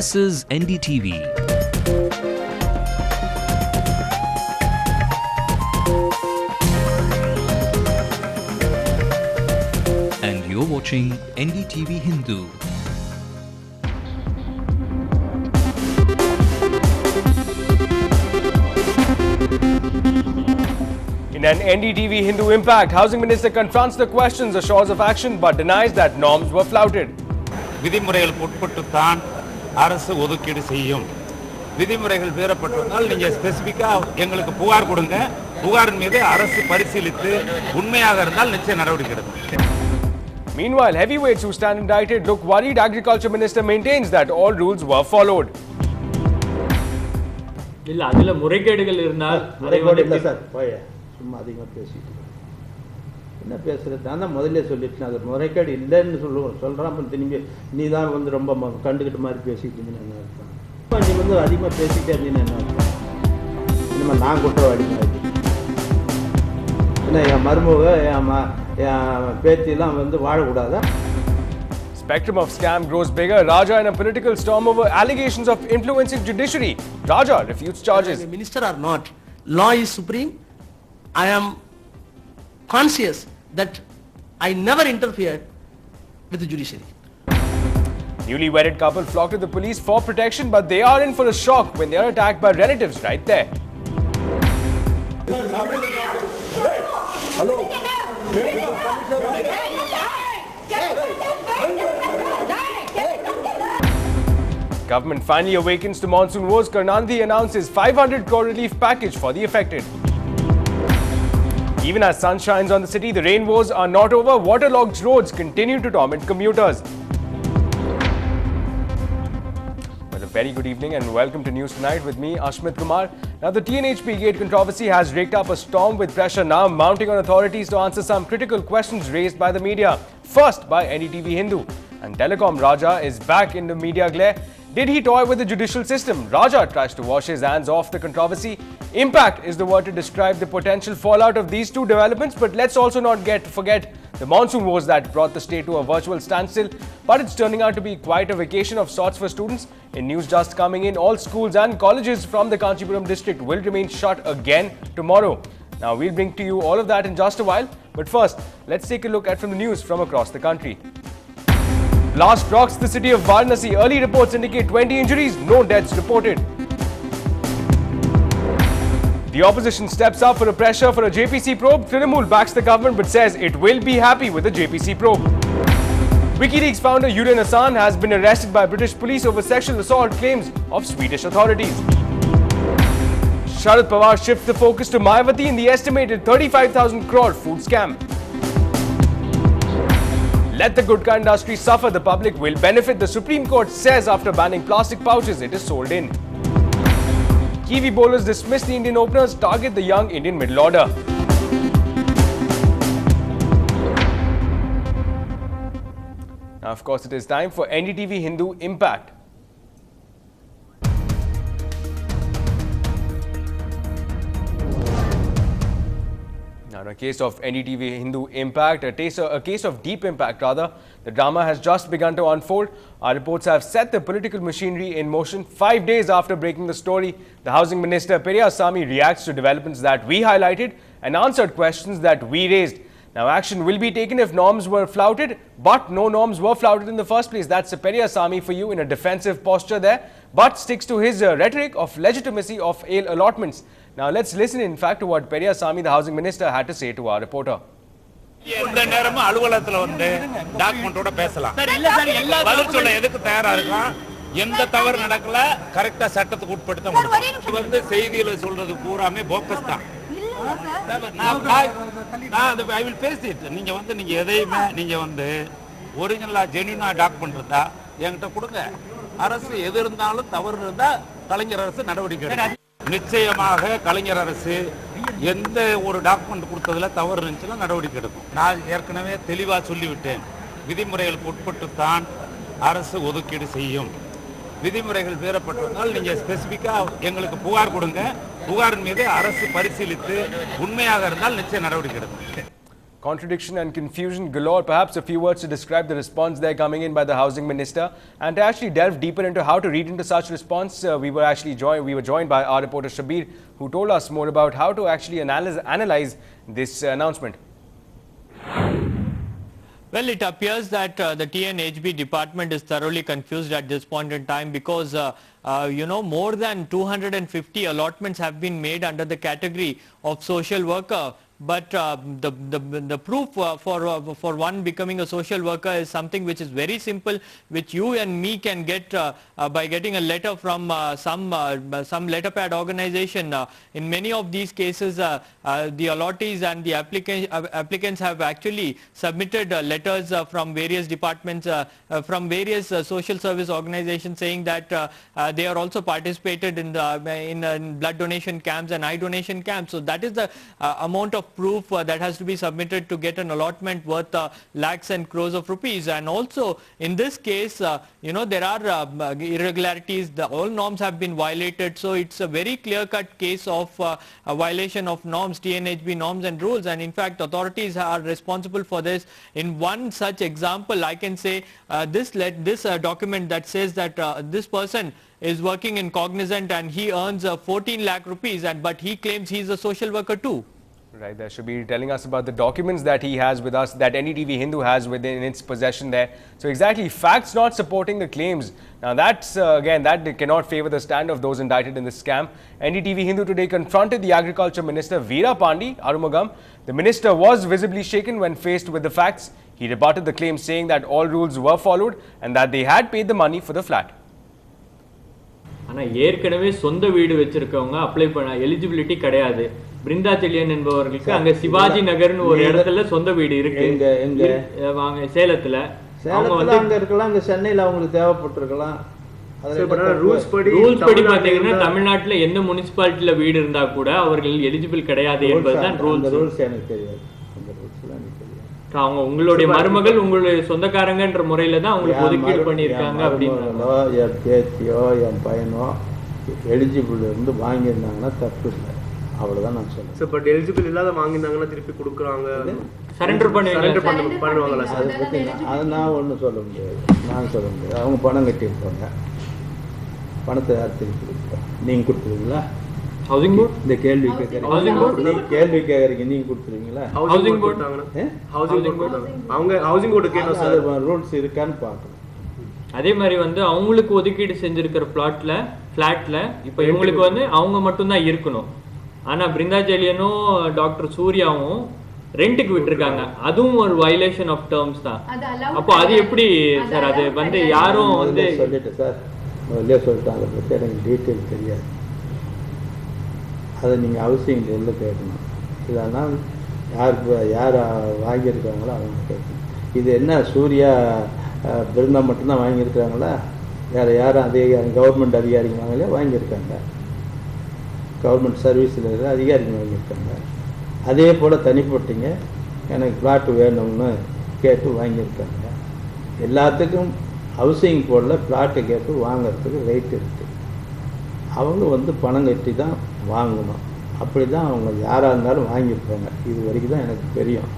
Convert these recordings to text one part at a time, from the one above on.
This is NDTV. And you're watching NDTV Hindu. In an NDTV Hindu impact, Housing Minister confronts the questions, assures of action, but denies that norms were flouted. விதிமுறைகளுக்கு உட்பட்டுத்தான் அரசு ஒதுக்கீடு செய்யும். விதிமுறைகள் மீறப்பட்டிருந்தால் நீங்க ஸ்பெசிபிக்கா எங்களுக்கு புகார் கொடுங்க. புகாரின் மீது அரசு பரிசீலித்து உண்மையாக இருந்தால் நிச்சய நடவடிக்கை எடுக்கும். Meanwhile, heavyweights who stand indicted look worried. Agriculture Minister maintains that all rules were followed. இல்ல அதுல முறைகேடுகள் இருந்தால் முறைகேடு இல்ல சார். போய் சும்மா அதிகமா பேசிட்டு என்ன பேசுறது? நான் தான் முதல்ல சொல்லிட்டேன், அது முறைகேடு இல்லைன்னு சொல்கிறான். திரும்பி நீ தான் வந்து ரொம்ப கண்டுக்கிட்ட மாதிரி பேசிட்டு இருந்தீங்கன்னு என்ன அர்த்தம்? நீ வந்து அதிகமாக பேசிக்கிட்டே இருந்தீங்கன்னு என்ன அர்த்தம்? இனிமேல் நான் குற்றவாளி மாதிரி என்ன என் மருமக என் பேத்தியெல்லாம் வந்து வாழக்கூடாதா? Spectrum of scam grows bigger. Raja in a political storm over allegations of influencing judiciary. Raja refutes charges. Minister or not, law is supreme. I am conscious that I never interfered with the judiciary. Newly wedded couple flock to the police for protection, but they are in for a shock when they are attacked by relatives right there. Hello. Government finally awakens to monsoon woes. Karnanthi announces 500 crore relief package for the affected. Even as sun shines on the city, the rain woes are not over. Waterlogged roads continue to torment commuters. Well, a very good evening and welcome to News Tonight with me, Ashmit Kumar. Now, the TNHP gate controversy has raked up a storm with pressure now mounting on authorities to answer some critical questions raised by the media. First by NDTV Hindu. And Telecom Raja is back in the media glare. Did he toy with the judicial system? Raja tries to wash his hands off the controversy. Impact is the word to describe the potential fallout of these two developments, but let's also not forget the monsoon woes that brought the state to a virtual standstill. But it's turning out to be quite a vacation of sorts for students. In news just coming in, all schools and colleges from the Kanchipuram district will remain shut again tomorrow. Now, we'll bring to you all of that in just a while. But first, let's take a look at some news from across the country. Blast rocks the city of Varanasi. Early reports indicate 20 injuries, no deaths reported. The opposition steps up for a pressure for a JPC probe. Trinamool backs the government but says it will be happy with the JPC probe. WikiLeaks founder Julian Assange has been arrested by British police over sexual assault claims of Swedish authorities. Sharad Pawar shifts the focus to Mayawati in the estimated 35,000 crore food scam. Let the gutka industry suffer, the public will benefit, the Supreme Court says after banning plastic pouches it is sold in. Kiwi bowlers dismiss the Indian openers, target the young Indian middle order. Now, of course, it is time for NDTV Hindu Impact. Now, in a case of NDTV Hindu Impact, a case of deep impact rather, the drama has just begun to unfold. Our reports have set the political machinery in motion. 5 days after breaking the story, the Housing Minister Periyasamy reacts to developments that we highlighted and answered questions that we raised. Now, action will be taken if norms were flouted, but no norms were flouted in the first place. That's Periyasamy for you in a defensive posture there, but sticks to his rhetoric of legitimacy of ale allotments. Now, let's listen in fact to what Periyasamy, the Housing Minister, had to say to our reporter. எந்த நேரமும் அலுவலகத்துல வந்து டாக்குமெண்டோட பேசலாம். பதில் சொல்ல எதுக்கு தயாரா இருக்கலாம்? எந்த தவறு நடக்கல, கரெக்டா சட்டத்துக்கு உட்படுத்த முடியும். இது வந்து செய்தியில சொல்றது பூராமே போக்கஸ் தான். I will face it. நீங்க எதையுமே நீங்க வந்து ஒரிஜினலா ஜென்யூனா டாக்குமெண்ட் இருந்தா என்கிட்ட கொடுங்க. அரசு எது இருந்தாலும் தவறு இருந்தா கலைஞர் அரசு நடவடிக்கை எடுக்கும். நிச்சயமாக கலைஞர் அரசு எந்த ஒரு டாக்குமெண்ட் கொடுத்ததுல தவறு இருந்துச்சுன்னா நடவடிக்கை எடுக்கும். நான் ஏற்கனவே தெளிவா சொல்லிவிட்டேன். விதிமுறைகளுக்கு உட்பட்டுத்தான் அரசு ஒதுக்கீடு செய்யும். விதிமுறைகள் மீறப்பட்டிருந்தால் நீங்க ஸ்பெசிபிக்கா எங்களுக்கு புகார் கொடுங்க. புகாரின் மீது அரசு பரிசீலித்து உண்மையாக இருந்தால் நிச்சய நடவடிக்கை எடுக்கும். Contradiction and confusion galore. Perhaps a few words to describe the response there coming in by the Housing Minister. And to actually delve deeper into how to read into such response, we were joined by our reporter Shabir, who told us more about how to actually analyze this announcement. Well, it appears that the TNHB department is thoroughly confused at this point in time because, more than 250 allotments have been made under the category of social worker. But the proof for one becoming a social worker is something which is very simple, which you and me can get by getting a letter from some letterpad organization. In many of these cases, the allottees and the applicants have actually submitted letters from various departments, from various social service organizations, saying that they are also participated in blood donation camps and eye donation camps. So that is the amount of proof that has to be submitted to get an allotment worth lakhs and crores of rupees. And also in this case, there are irregularities. All norms have been violated. So it's a very clear-cut case of a violation of norms, TNHB norms and rules. And in fact, authorities are responsible for this. In one such example, I can say this document that says that this person is working in Cognizant and he earns 14 lakh rupees, but he claims he's a social worker too. Right, there should be telling us about the documents that he has with us, that NDTV Hindu has within its possession there. So exactly, facts not supporting the claims. Now that's, again, that cannot favor the stand of those indicted in this scam. NDTV Hindu today confronted the Agriculture Minister Veera Pandi Arumugam. The minister was visibly shaken when faced with the facts. He rebutted the claim, saying that all rules were followed and that they had paid the money for the flat. ஆனா ஏற்கனவே சொந்த வீடு வச்சிருக்கவங்க apply பண்ண eligibility கிடையாது. பிருந்தா செல்லியன் என்பவர்களுக்கு அங்க சிவாஜி நகர்னு ஒரு இடத்துல சொந்த வீடு இருக்கு. வாங்க சேலத்துல அங்க இருக்கலாம், அங்க சென்னையில அவங்களுக்கு தேவைப்பட்டிருக்கலாம். ரூல்ஸ் படி பாத்தீங்கன்னா தமிழ்நாட்டுல எந்த முனிசிபாலிட்டியில வீடு இருந்தா கூட அவர்கள் எலிஜிபிள் கிடையாது என்பதுதான் ரூல்ஸ். எனக்கு தெரியாது, அந்த ரூல்ஸ் எல்லாம் எனக்கு தெரியாது. அவங்க உங்களுடைய மருமகள் உங்களுடைய சொந்தக்காரங்கன்ற முறையில தான் அவங்களுக்கு ஒதுக்கீடு பண்ணியிருக்காங்க அப்படின்னா என் பேத்தியோ என் பையனோ எலிஜிபிள் இருந்து வாங்கியிருந்தாங்கன்னா தப்பு இல்லை, அவ்வளோதான் நான் சொல்லுவேன். பட் எலிஜிபிள் இல்லாத வாங்கியிருந்தாங்கன்னா திருப்பி கொடுக்குறாங்க, சரண்டர் பண்ணுவாங்களா சார்? அதை பற்றி அதை நான் ஒன்றும் சொல்ல முடியாது, நான் சொல்ல முடியாது. அவங்க பணம் கட்டியிருப்பாங்க, பணத்தை யார் திருப்பி கொடுப்போம்? நீங்கள் கொடுத்துருவீங்களா? ஹவுசிங் போர்ட் இந்த கேள்வி கேட்குறீங்க, நீங்க கொடுத்துருவீங்களா? ஹவுசிங் போர்ட் அவங்க ஹவுசிங் போர்டு கேட்கணும் சார், ரூல்ஸ் இருக்கான்னு பார்க்கணும். அதே மாதிரி அவங்களுக்கு ஒதுக்கீடு செஞ்சிருக்கிற பிளாட்ல இப்ப இவங்களுக்கு அவங்க மட்டும்தான் இருக்கணும். ஆனா பிருந்தாச்செலியனும் டாக்டர் சூர்யாவும் ரெண்டுக்கு விட்டுருக்காங்க, அதுவும் ஒரு வயலேஷன் ஆஃப் டேர்ம்ஸ் தான். அப்போ அது எப்படி சார்? அது யாரும் சொல்லிட்டு சார் முதல்ல சொல்லிட்டாங்க, அதை பற்றி எனக்கு டீட்டெயில் தெரியாது. அதை நீங்கள் அவசியம் இல்லை கேட்கணும். இதெல்லாம் யார் வாங்கியிருக்காங்களோ அவங்க கேட்கணும். இது என்ன சூர்யா பிருந்தா மட்டும்தான் வாங்கியிருக்காங்களா? வேறு யாரும் கவர்மெண்ட் அதிகாரிகள் வாங்கலையே? வாங்கியிருக்காங்க, கவர்மெண்ட் சர்வீஸில் இருக்கிற அதிகாரிகள் வாங்கியிருக்காங்க. அதே போல் தனிப்பட்டீங்க எனக்கு பிளாட்டு வேணும்னு கேட்டு வாங்கியிருக்காங்க. எல்லாத்துக்கும் ஹவுசிங் போர்டில் பிளாட்டு கேட்டு வாங்கிறதுக்கு ரைட் இருக்குது. அவங்க பணம் கட்டி தான் வாங்கணும், அப்படி தான் அவங்க யாராக இருந்தாலும் வாங்கியிருப்பாங்க. இது வரைக்கும் தான் எனக்கு தெரியும்.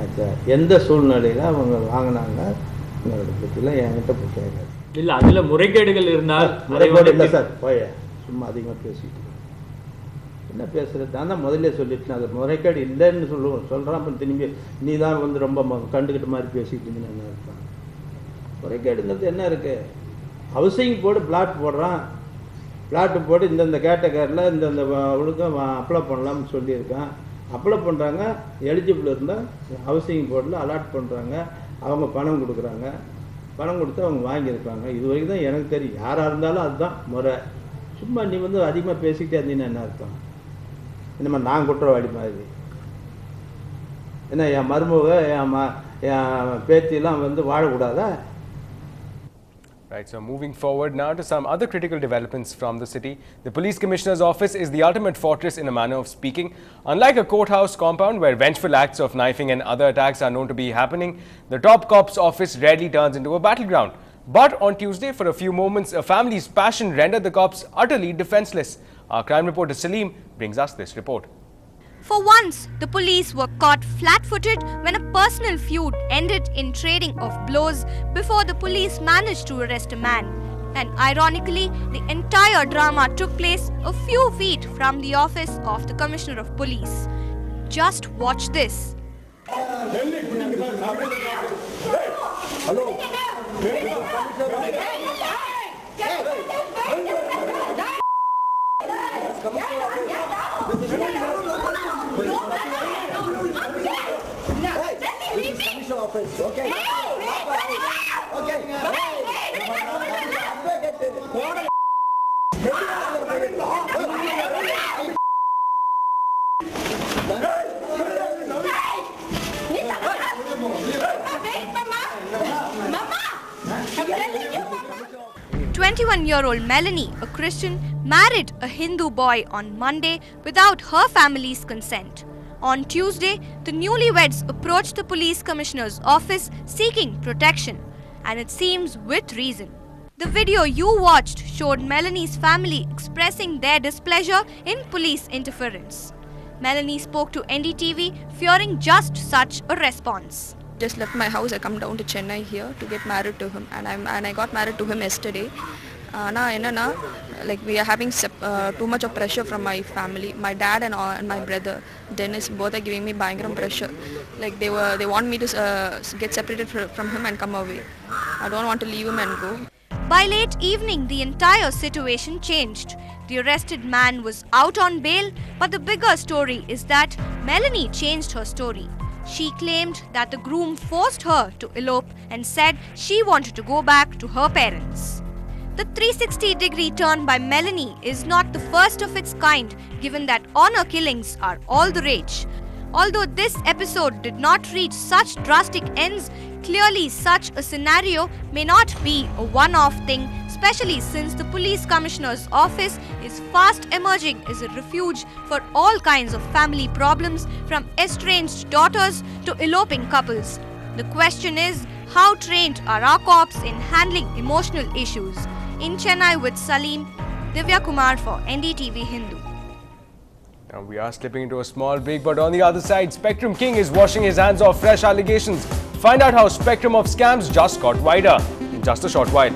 ஆச்சா, எந்த சூழ்நிலையில் அவங்க வாங்கினாங்கிறத பற்றிலாம் என்கிட்ட போய் கேட்காது. இல்லை அதில் முறைகேடுகள் இருந்தால் முறைகேடு இல்லை சார். போய சும்மா அதிகமாக பேசிட்டு என்ன பேசுகிறது? நான் தான் முதல்ல சொல்லிட்டேன், அது முறைகேடு இல்லைன்னு சொல்கிறான். அப்புறம் திரும்பி நீ தான் ரொம்ப கண்டுக்கிட்ட மாதிரி பேசிட்டு இருந்தீங்கன்னு என்ன இருப்பான்? முறைகேடுங்கிறது என்ன இருக்குது? ஹவுசிங் போர்டு பிளாட் போடுறான், பிளாட்டு போட்டு இந்தந்த கேட்டகரியில் இந்தந்த அவளுக்கும் அப்ளை பண்ணலாம்னு சொல்லியிருக்கான். அப்ளை பண்ணுறாங்க, எலிஜிபிள் இருந்தால் ஹவுசிங் போர்டில் அலாட் பண்ணுறாங்க, அவங்க பணம் கொடுக்குறாங்க, பணம் கொடுத்து அவங்க வாங்கியிருக்காங்க. இது வரைக்கும் தான் எனக்கு தெரியும். யாராக இருந்தாலும் அதுதான் முறை. சும்மா நீ அதிகமாக பேசிக்கிட்டே இருந்தீங்கன்னா என்ன அர்த்தம்? என்னம்மா நான் குற்றவாளி மாதிரி? என்ன என் மருமக என் பேத்தியெல்லாம் வாழக்கூடாதா? Right, so moving forward now to some other critical developments from the city. The police commissioner's office is the ultimate fortress in a manner of speaking. Unlike a courthouse compound where vengeful acts of knifing and other attacks are known to be happening, the top cop's office rarely turns into a battleground. But on Tuesday, for a few moments, a family's passion rendered the cops utterly defenseless. Our crime reporter Salim brings us this report. For once, the police were caught flat-footed when a personal feud ended in trading of blows before the police managed to arrest a man. And ironically, the entire drama took place a few feet from the office of the Commissioner of Police. Just watch this. Okay. 21-year-old Melanie, a Christian, married a Hindu boy on Monday without her family's consent. On Tuesday, the newlyweds approached the police commissioner's office seeking protection, and it seems with reason. The video you watched showed Melanie's family expressing their displeasure in police interference. Melanie spoke to NDTV, fearing just such a response. Just left my house. I come down to Chennai here to get married to him, and I got married to him yesterday. Like we are having too much of pressure from my family. My dad and my brother Dennis both are giving me bhangaram pressure. Like they want me to get separated from him and come away. I don't want to leave him and go. By late evening, the entire situation changed. The arrested man was out on bail, but the bigger story is that Melanie changed her story. She claimed that the groom forced her to elope and said she wanted to go back to her parents. The 360-degree turn by Melanie is not the first of its kind, given that honor killings are all the rage. Although this episode did not reach such drastic ends, clearly such a scenario may not be a one-off thing, especially since the police commissioner's office is fast emerging as a refuge for all kinds of family problems, from estranged daughters to eloping couples. The question is, how trained are our cops in handling emotional issues? In Chennai with Salim, Divya Kumar for NDTV Hindu. Now we are slipping into a small break, but on the other side, Spectrum King is washing his hands of fresh allegations. Find out how Spectrum of scams just got wider in just a short while.